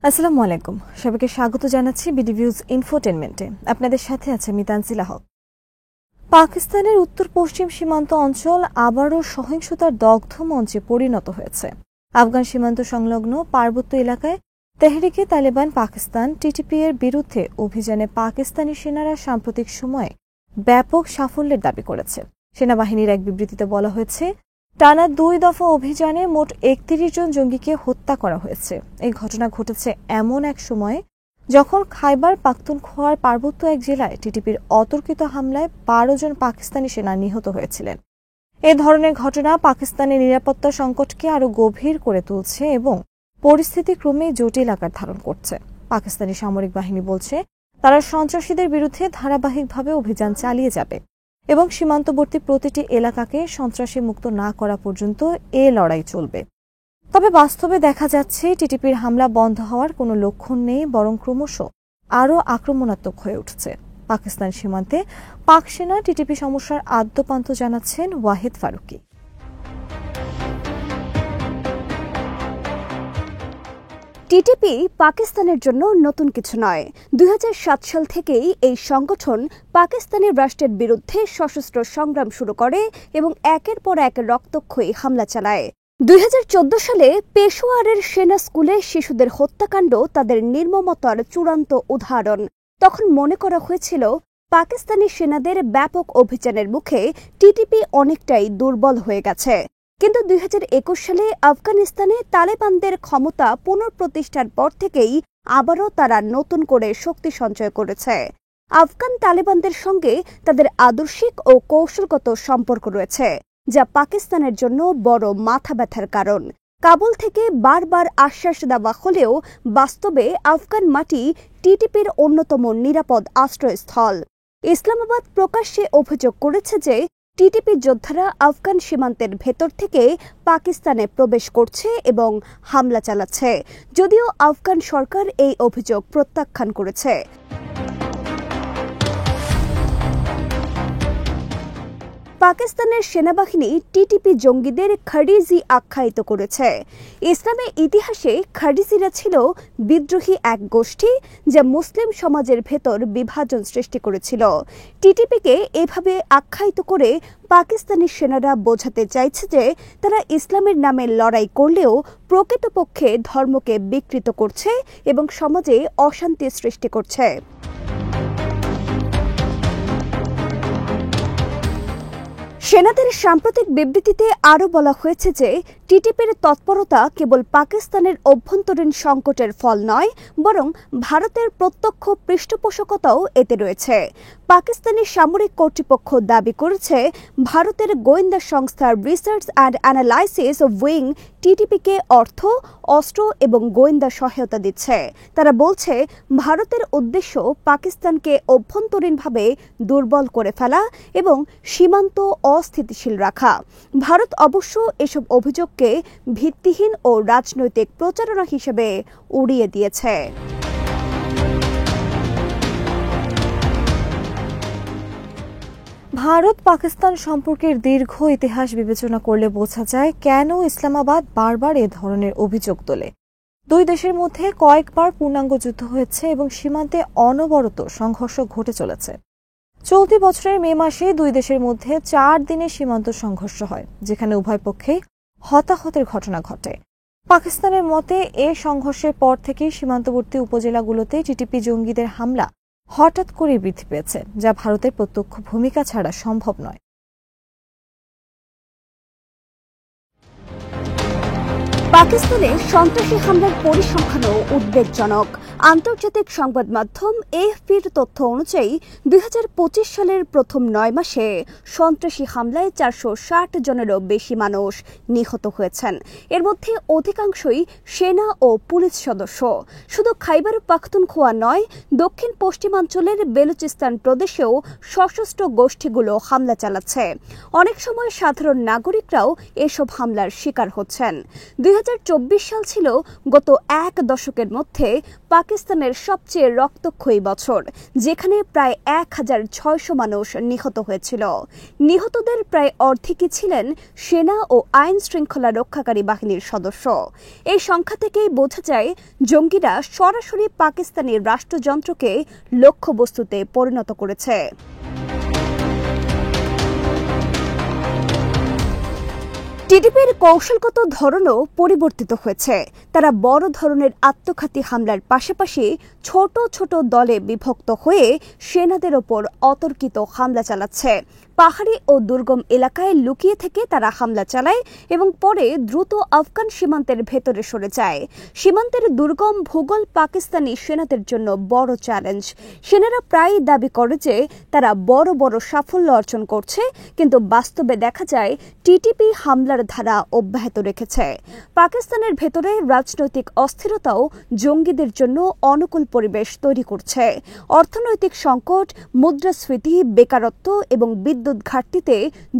আসসালামু আলাইকুম, সবাইকে স্বাগত জানাচ্ছি বিডিভিউজ ইনফোটেনমেন্টে। আপনাদের সাথে আছে আমি তানজিলা হক। পাকিস্তানের উত্তর পশ্চিম সীমান্ত অঞ্চল আবারও সহিংসতার দগ্ধ মঞ্চে পরিণত হয়েছে। আফগান সীমান্ত সংলগ্ন পার্বত্য এলাকায় তেহরিকে তালেবান পাকিস্তান টিটিপি এর বিরুদ্ধে অভিযানে পাকিস্তানি সেনারা সাম্প্রতিক সময়ে ব্যাপক সাফল্যের দাবি করেছে। সেনাবাহিনীর এক বিবৃতিতে বলা হয়েছে, টানা 2 দফা অভিযানে মোট 31 জন জঙ্গিকে হত্যা করা হয়েছে। এই ঘটনা ঘটেছে এমন এক সময়ে যখন খাইবার পাখতুনখোয়ার পার্বত্য এক জেলায় টিটিপির অতর্কিত হামলায় 12 জন পাকিস্তানি সেনা নিহত হয়েছিলেন। এ ধরনের ঘটনা পাকিস্তানের নিরাপত্তা সংকটকে আরও গভীর করে তুলছে এবং পরিস্থিতি ক্রমেই জটিল আকার ধারণ করছে। পাকিস্তানি সামরিক বাহিনী বলছে, তারা সন্ত্রাসীদের বিরুদ্ধে ধারাবাহিকভাবে অভিযান চালিয়ে যাবে এবং সীমান্তবর্তী প্রতিটি এলাকাকে সন্ত্রাসী মুক্ত না করা পর্যন্ত এ লড়াই চলবে। তবে বাস্তবে দেখা যাচ্ছে টিটিপির হামলা বন্ধ হওয়ার কোনো লক্ষণ নেই, বরং ক্রমশ আরও আক্রমণাত্মক হয়ে উঠছে। পাকিস্তান সীমান্তে পাক সেনা টিটিপি সমস্যার আদ্যপান্ত জানাচ্ছেন ওয়াহিদ ফারুকি। টিটিপি পাকিস্তানের জন্য নতুন কিছু নয়। 2007 সাল থেকেই এই সংগঠন পাকিস্তানি রাষ্ট্রের বিরুদ্ধে সশস্ত্র সংগ্রাম শুরু করে এবং একের পর এক রক্তক্ষয়ী হামলা চালায়। 2014 সালে পেশোয়ারের সেনা স্কুলে শিশুদের হত্যাকাণ্ড তাদের নির্মমতার চূড়ান্ত উদাহরণ। তখন মনে করা হয়েছিল পাকিস্তানি সেনাদের ব্যাপক অভিযানের মুখে টিটিপি অনেকটাই দুর্বল হয়ে গেছে। কিন্তু 2021 সালে আফগানিস্তানে তালেবানদের ক্ষমতা পুনঃপ্রতিষ্ঠার পর থেকেই আবারও তারা নতুন করে শক্তি সঞ্চয় করেছে। আফগান তালেবানদের সঙ্গে তাদের আদর্শিক ও কৌশলগত সম্পর্ক রয়েছে, যা পাকিস্তানের জন্য বড় মাথা ব্যথার কারণ। কাবুল থেকে বারবার আশ্বাস দেওয়া হলেও বাস্তবে আফগান মাটি টিটিপির অন্যতম নিরাপদ আশ্রয়স্থল। ইসলামাবাদ প্রকাশ্যে অভিযোগ করেছে যে টিটিপি যোদ্ধারা আফগান সীমান্তের ভেতর থেকে পাকিস্তানে প্রবেশ করছে এবং হামলা চালাচ্ছে, যদিও আফগান সরকার এই অভিযোগ প্রত্যাখ্যান করেছে। পাকিস্তানের সেনাবাহিনী টিটিপি জঙ্গিদের খারিজি আখ্যায়িত করেছে। ইসলামের ইতিহাসে খারিজিরা ছিল বিদ্রোহী এক গোষ্ঠী যা মুসলিম সমাজের ভেতর বিভাজন সৃষ্টি করেছিল। টিটিপিকে এভাবে আখ্যায়িত করে পাকিস্তানি সেনারা বোঝাতে চাইছে যে তারা ইসলামের নামে লড়াই করলেও প্রকৃতপক্ষে ধর্মকে বিকৃত করছে এবং সমাজে অশান্তি সৃষ্টি করছে। সেনাদের সাম্প্রতিক বিবৃতিতে আরও বলা হয়েছে যে টিটিপির তৎপরতা কেবল পাকিস্তানের অভ্যন্তরীণ সংকটের ফল নয়, বরং ভারতের প্রত্যক্ষ পৃষ্ঠপোষকতাও এতে রয়েছে। পাকিস্তানি সামরিক কর্তৃপক্ষ দাবি করেছে, ভারতের গোয়েন্দা সংস্থার রিসার্চ অ্যান্ড অ্যানালাইসিস উইং টিটিপিকে অর্থ, অস্ত্র এবং গোয়েন্দা সহায়তা দিচ্ছে। তারা বলছে, ভারতের উদ্দেশ্য পাকিস্তানকে অভ্যন্তরীণভাবে দুর্বল করে ফেলা এবং সীমান্ত অস্থিতিশীল রাখা। ভারত অবশ্য এসব অভিযোগকে ভিত্তিহীন ও রাজনৈতিক প্রচারণা হিসেবে উড়িয়ে দিয়েছে। ভারত পাকিস্তান সম্পর্কের দীর্ঘ ইতিহাস বিবেচনা করলে বোঝা যায় কেন ইসলামাবাদ বারবার এ ধরনের অভিযোগ তোলে। দুই দেশের মধ্যে কয়েকবার পূর্ণাঙ্গ যুদ্ধ হয়েছে এবং সীমান্তে অনবরত সংঘর্ষ ঘটে চলেছে। চলতি বছরের মে মাসে দুই দেশের মধ্যে 4 দিনের সীমান্ত সংঘর্ষ হয়, যেখানে উভয় পক্ষে হতাহতের ঘটনা ঘটে। পাকিস্তানের মতে এ সংঘর্ষের পর থেকেই সীমান্তবর্তী উপজেলাগুলোতে টিটিপি জঙ্গিদের হামলা হঠাৎ করে বৃদ্ধি পেয়েছে, যা ভারতের প্রত্যক্ষ ভূমিকা ছাড়া সম্ভব নয়। পাকিস্তানে সন্ত্রাসী হামলার পরিসংখ্যানও উদ্বেগজনক। আন্তর্জাতিক সংবাদ মাধ্যম এএফপির তথ্য অনুযায়ী 2025 সালের প্রথম 9 মাসে সন্ত্রাসী হামলায় 460 জনেরও বেশি মানুষ নিহত হয়েছেন। এর মধ্যে অধিকাংশই সেনা ও পুলিশ সদস্য। শুধু খাইবার পাখতুনখোয়া নয়, দক্ষিণ পশ্চিমাঞ্চলের বেলুচিস্তান প্রদেশেও সশস্ত্র গোষ্ঠীগুলো হামলা চালাচ্ছে। অনেক সময় সাধারণ নাগরিকরাও এসব হামলার শিকার হচ্ছেন। 2024 সাল ছিল গত এক দশকের মধ্যে পাকিস্তানের সবচেয়ে রক্তক্ষয়ী বছর, যেখানে প্রায় ১,৬০০ মানুষ নিহত হয়েছিল। নিহতদের প্রায় অর্ধেকই ছিলেন সেনা ও আইন শৃঙ্খলা রক্ষাকারী বাহিনীর সদস্য। এই সংখ্যা থেকেই বোঝা যায় জঙ্গিরা সরাসরি পাকিস্তানি রাষ্ট্রযন্ত্রকে লক্ষ্যবস্তুতে পরিণত করেছে। টিটিপির কৌশলগত ধরনও পরিবর্তিত হয়েছে। তারা বড় ধরনের আত্মঘাতী হামলার পাশাপাশি ছোট ছোট দলে বিভক্ত হয়ে সেনাদের ওপর অতর্কিত হামলা চালাচ্ছে। পাহাড়ি ও দুর্গম এলাকায় লুকিয়ে থেকে তারা হামলা চালায় এবং পরে দ্রুত আফগান সীমান্তের ভেতরে সরে যায়। সীমান্তের দুর্গম ভূগোল পাকিস্তানি সেনাদের জন্য বড় চ্যালেঞ্জ। সেনারা প্রায়ই দাবি করে যে তারা বড় বড় সাফল্য অর্জন করছে, কিন্তু বাস্তবে দেখা যায় টিটিপি হামলার ধারা অব্যাহত রেখেছে। পাকিস্তানের ভেতরে রাজনৈতিক অস্থিরতাও জঙ্গিদের জন্য অনুকূল পরিবেশ তৈরি করছে। অর্থনৈতিক সংকট, মুদ্রাস্ফীতি, বেকারত্ব এবং বিদ্যুৎ ঘাটতিতে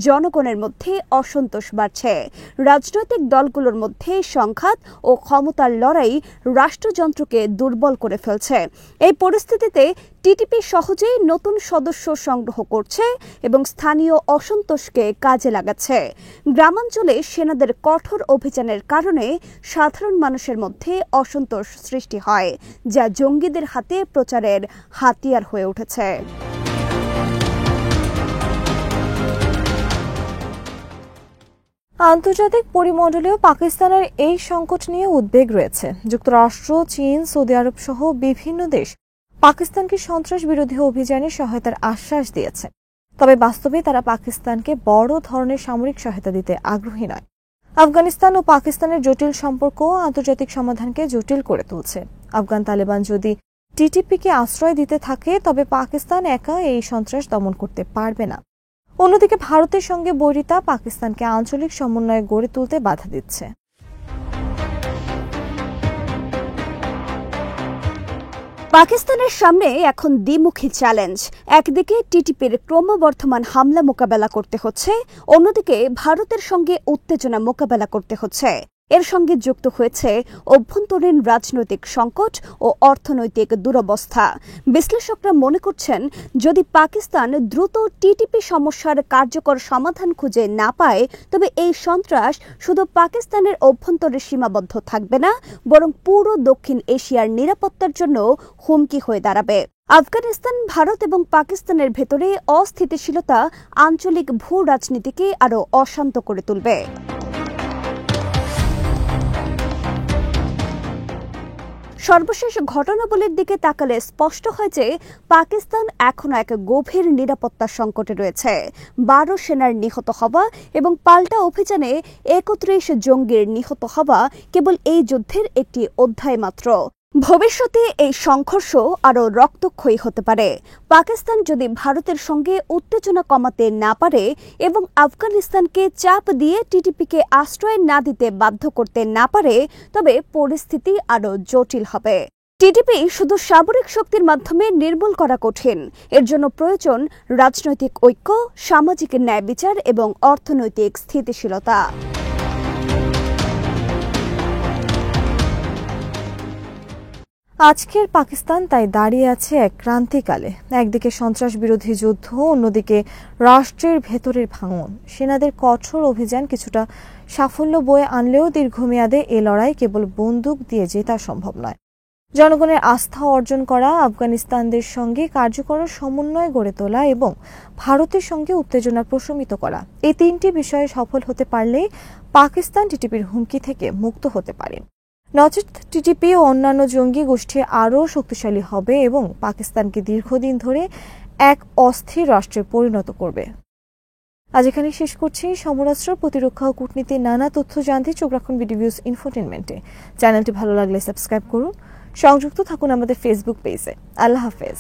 জনগণের মধ্যে অসন্তোষ বাড়ছে। রাজনৈতিক দলগুলোর মধ্যে সংঘাত ও ক্ষমতার লড়াই রাষ্ট্রযন্ত্রকে দুর্বল করে ফেলছে। এই পরিস্থিতিতে টিটিপি সহজেই নতুন সদস্য সংগ্রহ করছে এবং স্থানীয় অসন্তোষকে কাজে লাগাচ্ছে। গ্রামাঞ্চলে সেনাদের কঠোর অভিযানের কারণে সাধারণ মানুষের মধ্যে অসন্তোষ সৃষ্টি হয়, যা জঙ্গিদের হাতে প্রচারের হাতিয়ার হয়ে উঠেছে। আন্তর্জাতিক পরিমণ্ডলেও পাকিস্তানের এই সংকট নিয়ে উদ্বেগ রয়েছে। যুক্তরাষ্ট্র, চীন, সৌদি আরব সহ বিভিন্ন দেশ পাকিস্তানকে সন্ত্রাস বিরোধী অভিযানে সহায়তার আশ্বাস দিয়েছে। তবে বাস্তবে তারা পাকিস্তানকে বড় ধরনের সামরিক সহায়তা দিতে আগ্রহী নয়। আফগানিস্তান ও পাকিস্তানের জটিল সম্পর্ক আন্তর্জাতিক সমাধানকে জটিল করে তুলছে। আফগান তালেবান যদি টিটিপিকে আশ্রয় দিতে থাকে, তবে পাকিস্তান একা এই সন্ত্রাস দমন করতে পারবে না। অন্যদিকে ভারতের সঙ্গে বৈরিতা পাকিস্তানকে আঞ্চলিক সমন্বয় গড়ে তুলতে বাধা দিচ্ছে। পাকিস্তানের সামনে এখন দ্বিমুখী চ্যালেঞ্জ। একদিকে টিটিপির ক্রমবর্ধমান হামলা মোকাবেলা করতে হচ্ছে, অন্যদিকে ভারতের সঙ্গে উত্তেজনা মোকাবেলা করতে হচ্ছে। এর সঙ্গে যুক্ত হয়েছে অভ্যন্তরীণ রাজনৈতিক সংকট ও অর্থনৈতিক দুরবস্থা। বিশ্লেষকরা মনে করছেন, যদি পাকিস্তান দ্রুত টিটিপি সমস্যার কার্যকর সমাধান খুঁজে না পায়, তবে এই সন্ত্রাস শুধু পাকিস্তানের অভ্যন্তরে সীমাবদ্ধ থাকবে না, বরং পুরো দক্ষিণ এশিয়ার নিরাপত্তার জন্য হুমকি হয়ে দাঁড়াবে। আফগানিস্তান, ভারত এবং পাকিস্তানের ভেতরে অস্থিতিশীলতা আঞ্চলিক ভূ রাজনীতিকে আরও অশান্ত করে তুলবে। সর্বশেষ ঘটনাবলীর দিকে তাকালে স্পষ্ট হয় যে পাকিস্তান এখনো এক গভীর নিরাপত্তা সংকটে রয়েছে। 12 সেনার নিহত হওয়া এবং পাল্টা অভিযানে 31 জঙ্গির নিহত হওয়া কেবল এই যুদ্ধের একটি অধ্যায় মাত্র। ভবিষ্যতে এই সংঘর্ষ আরও রক্তক্ষয়ী হতে পারে। পাকিস্তান যদি ভারতের সঙ্গে উত্তেজনা কমাতে না পারে এবং আফগানিস্তানকে চাপ দিয়ে টিটিপিকে আশ্রয় না দিতে বাধ্য করতে না পারে, তবে পরিস্থিতি আরও জটিল হবে। টিটিপি শুধু সামরিক শক্তির মাধ্যমে নির্মূল করা কঠিন। এর জন্য প্রয়োজন রাজনৈতিক ঐক্য, সামাজিক ন্যায় বিচার এবং অর্থনৈতিক স্থিতিশীলতা। আজকের পাকিস্তান তাই দাঁড়িয়ে আছে এক ক্রান্তিকালে। একদিকে সন্ত্রাস বিরোধী যুদ্ধ, অন্যদিকে রাষ্ট্রের ভেতরের ভাঙন। সেনাদের কঠোর অভিযান কিছুটা সাফল্য বয়ে আনলেও দীর্ঘমেয়াদে এ লড়াই কেবল বন্দুক দিয়ে জেতা সম্ভব নয়। জনগণের আস্থা অর্জন করা, আফগানিস্তানদের সঙ্গে কার্যকর সমন্বয় গড়ে তোলা এবং ভারতের সঙ্গে উত্তেজনা প্রশমিত করা, এই তিনটি বিষয়ে সফল হতে পারলেই পাকিস্তান টিটিপির হুমকি থেকে মুক্ত হতে পারে। নচেত টিটিপি ও অন্যান্য জঙ্গি গোষ্ঠী আরও শক্তিশালী হবে এবং পাকিস্তানকে দীর্ঘদিন ধরে এক অস্থির রাষ্ট্রে পরিণত করবে। আজ এখানে শেষ করছি। সমরাস্ত্র, প্রতিরক্ষা ও কূটনীতির নানা তথ্য জানতে চোখ রাখুন বিডিভিউজ ইনফোটেনমেন্টে। চ্যানেলটি ভালো লাগলে সাবস্ক্রাইব করুন। সংযুক্ত থাকুন আমাদের ফেসবুক পেজে। আল্লাহ হাফেজ।